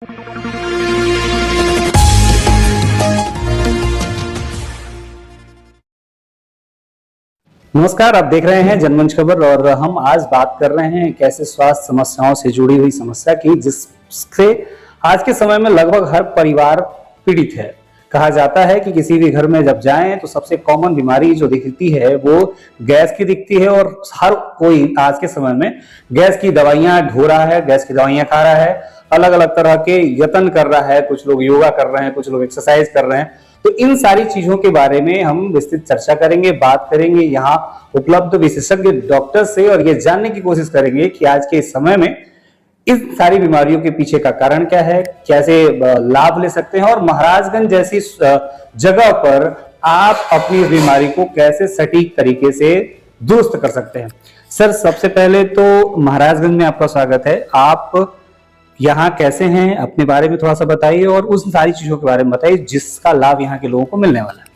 नमस्कार, आप देख रहे हैं जनमंच खबर और हम आज बात कर रहे हैं एक ऐसे स्वास्थ्य समस्याओं से जुड़ी हुई समस्या की जिससे आज के समय में लगभग हर परिवार पीड़ित है। कहा जाता है कि किसी भी घर में जब जाएं तो सबसे कॉमन बीमारी जो दिखती है वो गैस की दिखती है और हर कोई आज के समय में गैस की दवाइयां ढो रहा है, गैस की दवाइयां खा रहा है, अलग अलग तरह के यत्न कर रहा है। कुछ लोग योगा कर रहे हैं, कुछ लोग एक्सरसाइज कर रहे हैं। तो इन सारी चीजों के बारे में हम विस्तृत चर्चा करेंगे, बात करेंगे यहाँ उपलब्ध विशेषज्ञ डॉक्टर से और ये जानने की कोशिश करेंगे कि आज के समय में इस सारी बीमारियों के पीछे का कारण क्या है, कैसे लाभ ले सकते हैं और महाराजगंज जैसी जगह पर आप अपनी बीमारी को कैसे सटीक तरीके से दुरुस्त कर सकते हैं। सर, सबसे पहले तो महाराजगंज में आपका स्वागत है। आप यहाँ कैसे हैं, अपने बारे में थोड़ा सा बताइए और उस सारी चीजों के बारे में बताइए जिसका लाभ यहाँ के लोगों को मिलने वाला है।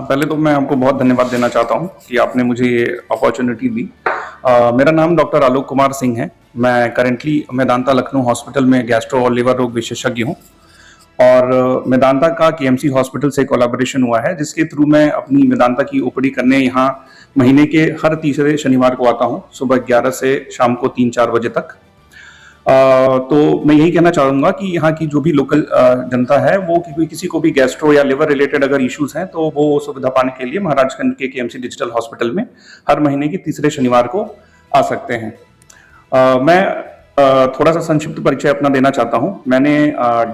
पहले तो मैं आपको बहुत धन्यवाद देना चाहता हूँ कि आपने मुझे ये अपॉर्चुनिटी दी। मेरा नाम डॉक्टर आलोक कुमार सिंह है। मैं करेंटली मेदांता लखनऊ हॉस्पिटल में गैस्ट्रो और लिवर रोग विशेषज्ञ हूँ और मेदांता का केएमसी हॉस्पिटल से कोलैबोरेशन हुआ है जिसके थ्रू मैं अपनी मेदांता की ओपीडी करने यहाँ महीने के हर तीसरे शनिवार को आता हूँ, सुबह 11 से शाम को 3-4 बजे तक। तो मैं यही कहना चाहूंगा कि यहाँ की जो भी लोकल जनता है वो किसी को भी गैस्ट्रो या लिवर रिलेटेड अगर इश्यूज हैं तो वो सुविधा पाने के लिए महाराजगंज के केएमसी डिजिटल हॉस्पिटल में हर महीने की तीसरे शनिवार को आ सकते हैं। मैं थोड़ा सा संक्षिप्त परिचय अपना देना चाहता हूँ। मैंने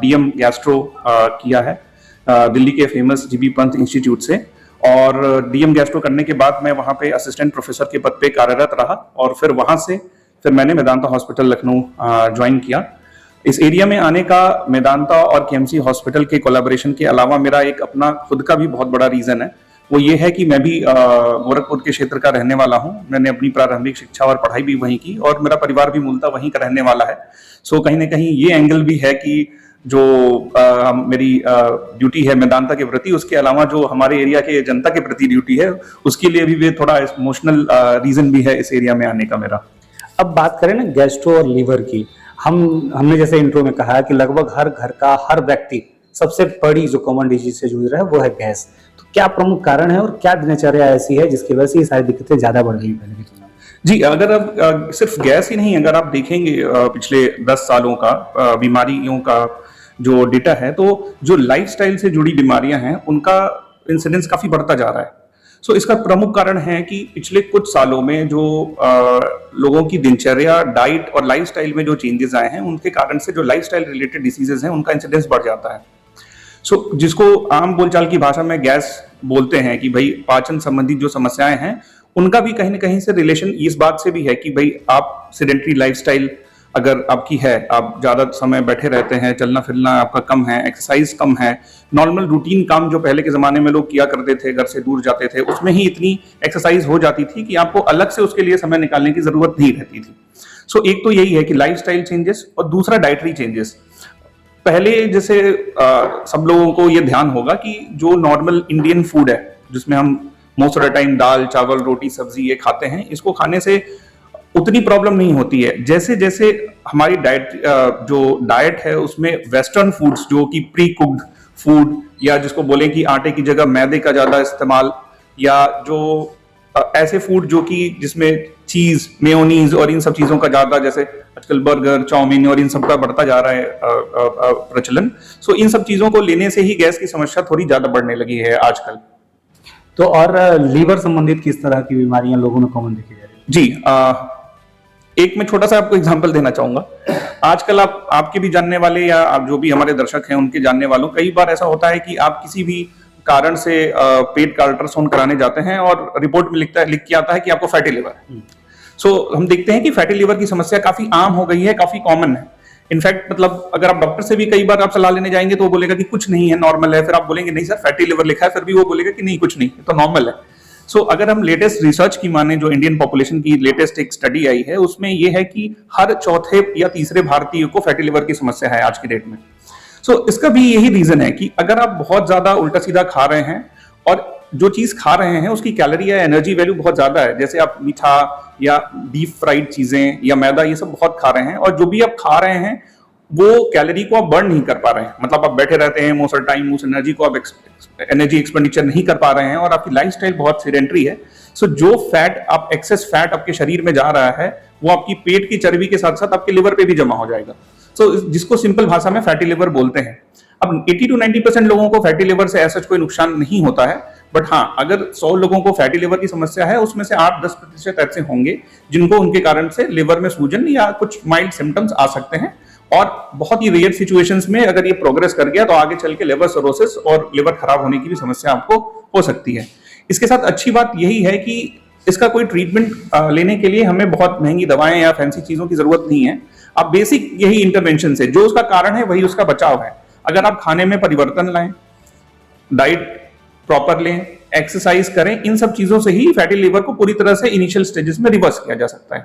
डीएम गैस्ट्रो किया है दिल्ली के फेमस जीबी पंत इंस्टीट्यूट से और डीएम गैस्ट्रो करने के बाद मैं वहाँ पे असिस्टेंट प्रोफेसर के पद पे कार्यरत रहा और फिर मैंने मेदांता हॉस्पिटल लखनऊ ज्वाइन किया। इस एरिया में आने का मेदांता और केएमसी हॉस्पिटल के कोलैबोरेशन के अलावा मेरा एक अपना खुद का भी बहुत बड़ा रीजन है। वो ये है कि मैं भी गोरखपुर के क्षेत्र का रहने वाला हूँ। मैंने अपनी प्रारंभिक शिक्षा और पढ़ाई भी वहीं की और मेरा परिवार भी मूलतः वहीं का रहने वाला है। सो कहीं ना कहीं ये एंगल भी है कि जो मेरी ड्यूटी है मेदांता के प्रति, उसके अलावा जो हमारे एरिया के जनता के प्रति ड्यूटी है उसके लिए भी थोड़ा इमोशनल रीजन भी है इस एरिया में आने का मेरा। अब बात करें ना गैस्ट्रो और लीवर की, हमने जैसे इंट्रो में कहा कि लगभग हर घर का हर व्यक्ति सबसे बड़ी जो कॉमन डिजीज से जूझ रहा है वो है गैस। तो क्या प्रमुख कारण है और क्या दिनचर्या ऐसी है जिसकी वजह से ये सारी दिक्कतें ज्यादा बढ़ गई पहले की तुलना में? जी, अगर आप सिर्फ गैस ही नहीं, अगर आप देखेंगे पिछले 10 सालों का बीमारियों का जो डेटा है तो जो लाइफस्टाइल से जुड़ी बीमारियां हैं उनका इंसिडेंस काफी बढ़ता जा रहा है। सो इसका प्रमुख कारण है कि पिछले कुछ सालों में जो लोगों की दिनचर्या, डाइट और लाइफस्टाइल में जो चेंजेस आए हैं उनके कारण से जो लाइफस्टाइल रिलेटेड डिसीजेस हैं उनका इंसिडेंस बढ़ जाता है। सो जिसको आम बोलचाल की भाषा में गैस बोलते हैं कि भाई पाचन संबंधी जो समस्याएं हैं उनका भी कहीं ना कहीं से रिलेशन इस बात से भी है कि भाई आप सेडेंटरी लाइफस्टाइल अगर आपकी है, आप ज्यादा समय बैठे रहते हैं, चलना फिरना आपका कम है, एक्सरसाइज कम है, नॉर्मल रूटीन काम जो पहले के जमाने में लोग किया करते थे, घर से दूर जाते थे, उसमें ही इतनी एक्सरसाइज हो जाती थी कि आपको अलग से उसके लिए समय निकालने की जरूरत नहीं रहती थी। सो एक तो यही है कि लाइफस्टाइल चेंजेस और दूसरा डाइटरी चेंजेस। पहले जैसे सब लोगों को ये ध्यान होगा कि जो नॉर्मल इंडियन फूड है जिसमें हम मोस्ट ऑफ द टाइम दाल, चावल, रोटी, सब्जी ये खाते हैं, इसको खाने से उतनी प्रॉब्लम नहीं होती है। जैसे जैसे हमारी डाइट है उसमें वेस्टर्न फूड्स जो कि प्री कुक्ड फूड या जिसको बोले कि आटे की जगह मैदे का ज्यादा इस्तेमाल या जो ऐसे फूड जो कि जिसमें चीज, मेयोनीज और इन सब चीजों का ज्यादा, जैसे आजकल बर्गर, चाउमीन और इन सब का बढ़ता जा रहा है प्रचलन। सो इन सब चीजों को लेने से ही गैस की समस्या थोड़ी ज्यादा बढ़ने लगी है आजकल। तो और लीवर संबंधित किस तरह की बीमारियां लोगों में कॉमन देखी जा रही है? जी, एक मैं छोटा सा आपको एग्जांपल देना चाहूंगा। आजकल आपके भी जानने वाले या आप जो भी हमारे दर्शक हैं उनके जानने वालों, कई बार ऐसा होता है कि आप किसी भी कारण से पेट का अल्ट्रासाउंड कराने जाते हैं और रिपोर्ट में लिख के आता है कि आपको फैटी लिवर है। सो हम देखते हैं कि फैटी लिवर की समस्या काफी आम हो गई है, काफी कॉमन है। इनफैक्ट मतलब अगर आप डॉक्टर से भी कई बार आप सलाह लेने जाएंगे तो वो बोलेगा कि कुछ नहीं है, नॉर्मल है। फिर आप बोलेंगे नहीं सर फैटी लिवर लिखा है, फिर भी वो बोलेगा कि नहीं कुछ नहीं तो नॉर्मल है। सो अगर हम लेटेस्ट रिसर्च की माने, जो इंडियन पॉपुलेशन की लेटेस्ट एक स्टडी आई है उसमें ये है कि हर चौथे या तीसरे भारतीय को फैटी लिवर की समस्या है आज की डेट में। सो इसका भी यही रीजन है कि अगर आप बहुत ज्यादा उल्टा सीधा खा रहे हैं और जो चीज खा रहे हैं उसकी कैलोरी या एनर्जी वैल्यू बहुत ज्यादा है, जैसे आप मीठा या डीप फ्राइड चीजें या मैदा ये सब बहुत खा रहे हैं, और जो भी आप खा रहे हैं वो कैलोरी को आप बर्न नहीं कर पा रहे हैं, मतलब आप बैठे रहते हैं मोस्ट ऑफ टाइम, उस एनर्जी को आप एनर्जी एक्सपेंडिचर नहीं कर पा रहे हैं और आपकी लाइफस्टाइल बहुत सेडेंटरी है। सो जो फैट आप एक्सेस फैट आपके शरीर में जा रहा है वो आपकी पेट की चर्बी के साथ साथ आपके लिवर पे भी जमा हो जाएगा। सो जिसको सिंपल भाषा में फैटी लिवर बोलते हैं। अब 80 to 90% लोगों को फैटी लिवर से ऐसा कोई नुकसान नहीं होता है, बट हाँ, अगर 100 लोगों को फैटी लिवर की समस्या है उसमें से 8-10% ऐसे होंगे जिनको उनके कारण से लिवर में सूजन या कुछ माइल्ड सिम्टम्स आ सकते हैं। और बहुत ही रेयर सिचुएशंस में अगर ये प्रोग्रेस कर गया तो आगे चल के लिवर सिरोसिस और लिवर खराब होने की भी समस्या आपको हो सकती है। इसके साथ अच्छी बात यही है कि इसका कोई ट्रीटमेंट लेने के लिए हमें बहुत महंगी दवाएं या फैंसी चीजों की जरूरत नहीं है। अब बेसिक यही इंटरवेंशन से जो उसका कारण है वही उसका बचाव है। अगर आप खाने में परिवर्तन लाएं, डाइट प्रॉपर लें, एक्सरसाइज करें, इन सब चीजों से ही फैटी लिवर को पूरी तरह से इनिशियल स्टेजेस में रिवर्स किया जा सकता है।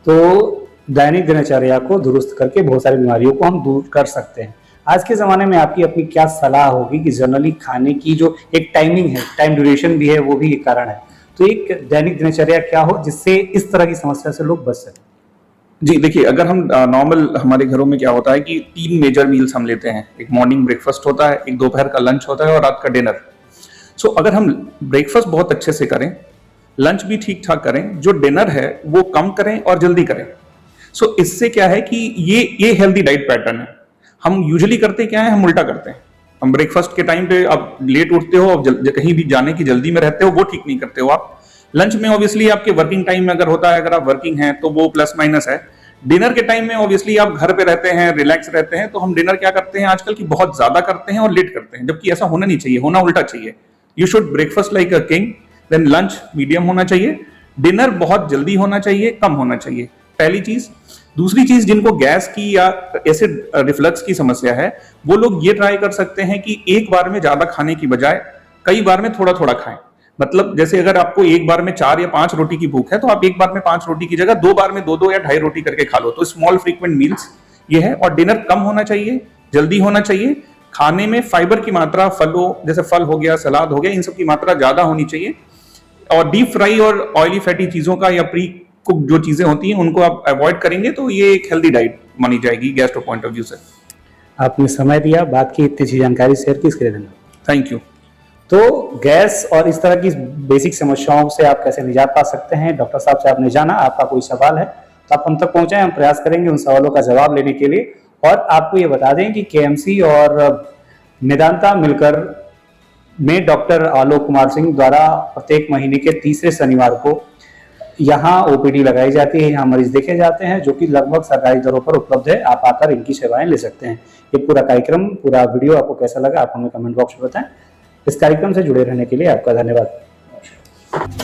तो दैनिक दिनचर्या को दुरुस्त करके बहुत सारी बीमारियों को हम दूर कर सकते हैं। आज के ज़माने में आपकी अपनी क्या सलाह होगी कि जनरली खाने की जो एक टाइमिंग है, टाइम ड्यूरेशन भी है, वो भी एक कारण है, तो एक दैनिक दिनचर्या क्या हो जिससे इस तरह की समस्या से लोग बच सकें? जी देखिए, अगर हम नॉर्मल हमारे घरों में क्या होता है कि 3 मेजर मील्स हम लेते हैं। एक मॉर्निंग ब्रेकफास्ट होता है, एक दोपहर का लंच होता है और रात का डिनर। सो अगर हम ब्रेकफास्ट बहुत अच्छे से करें, लंच भी ठीक ठाक करें, जो डिनर है वो कम करें और जल्दी करें। सो इससे क्या है कि ये हेल्दी डाइट पैटर्न है। हम यूजुअली करते क्या है, हम उल्टा करते हैं। हम ब्रेकफास्ट के टाइम पे आप लेट उठते हो, कहीं भी जाने की जल्दी में रहते हो, वो ठीक नहीं करते हो आप। लंच में ऑब्वियसली आपके वर्किंग टाइम में अगर होता है, अगर आप वर्किंग हैं तो वो प्लस माइनस है। डिनर के टाइम में ऑब्वियसली आप घर पे रहते हैं, रिलैक्स रहते हैं, तो हम डिनर क्या करते हैं आजकल की बहुत ज्यादा करते हैं और लेट करते हैं, जबकि ऐसा होना नहीं चाहिए, होना उल्टा चाहिए। You should breakfast like a king, then lunch medium होना चाहिए, डिनर बहुत जल्दी होना चाहिए, कम होना चाहिए, पहली चीज। दूसरी चीज, जिनको गैस की या एसिड रिफ्लक्स की समस्या है वो लोग ये ट्राई कर सकते हैं कि एक बार में ज्यादा खाने की बजाय कई बार में थोड़ा थोड़ा खाएं। मतलब जैसे अगर आपको एक बार में 4 या 5 रोटी की भूख है तो आप एक बार में 5 रोटी की जगह 2 बार में 2-2 या 2.5 रोटी करके खा लो। तो स्मॉल फ्रीक्वेंट मील्स ये है। और डिनर कम होना चाहिए, जल्दी होना चाहिए। खाने में फाइबर की मात्रा, फलों जैसे फल हो गया, सलाद हो गया, इन सब की मात्रा ज्यादा होनी चाहिए। और डीप फ्राई और ऑयली फैटी चीजों का या प्री कुक जो चीजें होती हैं उनको आप अवॉइड करेंगे तो ये एक हेल्दी डाइट मानी जाएगी गैस्ट्रो पॉइंट ऑफ व्यू से। आपने समय दिया, बात की, इतनी अच्छी जानकारी शेयर की, इसके लिए धन्यवाद। Thank you. तो गैस और इस तरह की बेसिक समस्याओं से आप कैसे निजात पा सकते हैं, डॉक्टर साहब से आपने जाना। आपका कोई सवाल है तो आप हम तक पहुंचाएं, हम प्रयास करेंगे उन सवालों का जवाब लेने के लिए। और आपको ये बता दें कि केएमसी और मेदांता मिलकर में डॉक्टर आलोक कुमार सिंह द्वारा प्रत्येक महीने के तीसरे शनिवार को यहाँ ओपीडी लगाई जाती है, यहाँ मरीज देखे जाते हैं, जो कि लगभग सरकारी दरों पर उपलब्ध है। आप आकर इनकी सेवाएं ले सकते हैं। ये पूरा कार्यक्रम, पूरा वीडियो आपको कैसा लगा आप हमें कमेंट बॉक्स में बताएं। इस कार्यक्रम से जुड़े रहने के लिए आपका धन्यवाद।